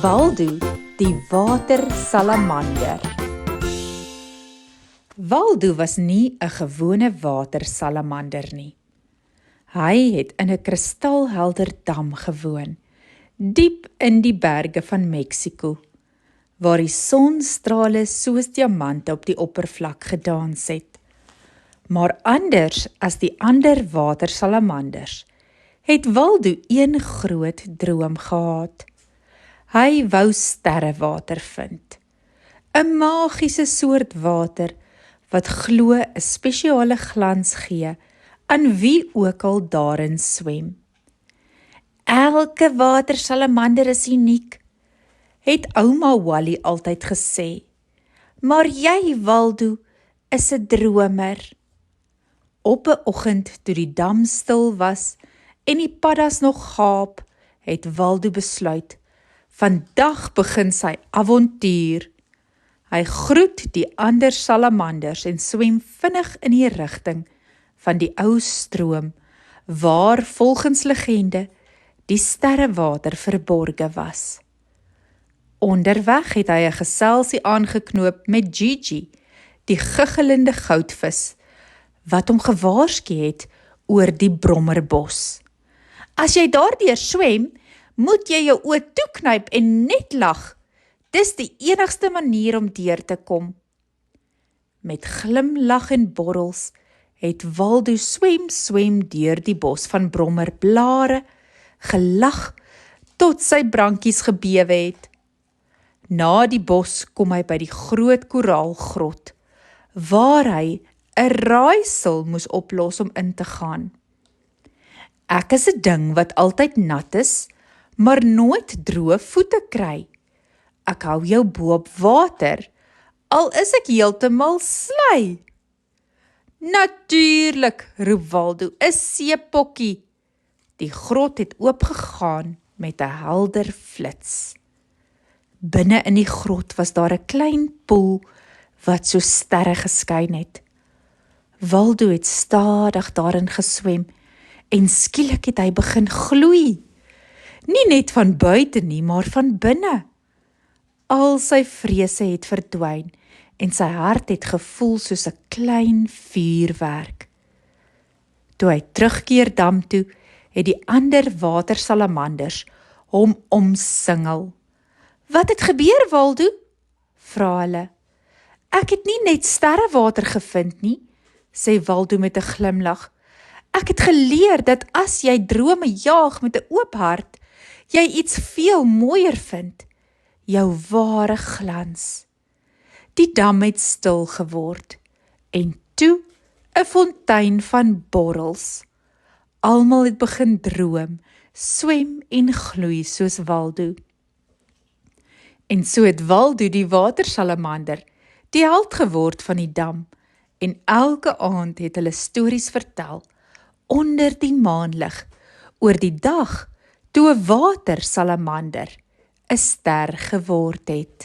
Waldo, die watersalamander. Waldo was nie 'n gewone watersalamander nie. Hy het in 'n kristalhelder dam gewoon, diep in die berge van Mexiko, waar die sonstrale soos diamante op die oppervlak gedans het. Maar anders as die ander watersalamanders, het Waldo een groot droom gehad. Hy wou sterrewater vind, 'n magiese soort water wat glo 'n spesiale glans gee aan wie ook al daarin swem. Elke watersalamander is uniek, het ouma Wally altyd gesê, maar jy, Waldo, is 'n dromer. Op 'n oggend toe die dam stil was en die paddas nog gaap, het Waldo besluit, vandag begin sy avontuur. Hy groet die ander salamanders en swem vinnig in die rigting van die ou stroom, waar volgens legende die sterrewater verborge was. Onderweg het hy 'n geselsie aangeknoop met Gigi, die giggelende goudvis, wat hom gewaarsku het oor die brommerbos. As jy daardeur swem, moet jy jou oë toeknyp en net lag. Dis die enigste manier om deur te kom. Met glimlag en borrels het Waldo swem deur die bos van brommerblare, gelag tot sy brankies gebewe het. Na die bos kom hy by die groot koraalgrot, waar hy 'n raaisel moes oplos om in te gaan. Ek is 'n ding wat altyd nat is, maar nooit droë voete kry. Ek hou jou bo op water, al is ek heeltemal sly. Natuurlik, roep Waldo, 'n seepokkie. Die grot het oopgegaan met 'n helder flits. Binne in die grot was daar 'n klein poel wat so sterre geskyn het. Waldo het stadig daarin geswem en skielik het hy begin gloei. Nie net van buite nie, maar van binne. Al sy vrese het verdwyn en sy hart het gevoel soos 'n klein vuurwerk. Toe hy terugkeer dam toe, het die ander watersalamanders hom omsingel. Wat het gebeur, Waldo? Vra hulle. Ek het nie net sterrewater gevind nie, sê Waldo met 'n glimlag. Ek het geleer dat as jy drome jaag met 'n oop hart, jy iets veel mooier vind, jou ware glans. Die dam het stil geword en toe 'n fontein van borrels. Almal het begin droom, swem en gloei soos Waldo. En so het Waldo die watersalamander die held geword van die dam en elke aand het hulle stories vertel onder die maanlig oor die dag toe 'n watersalamander 'n ster geword het.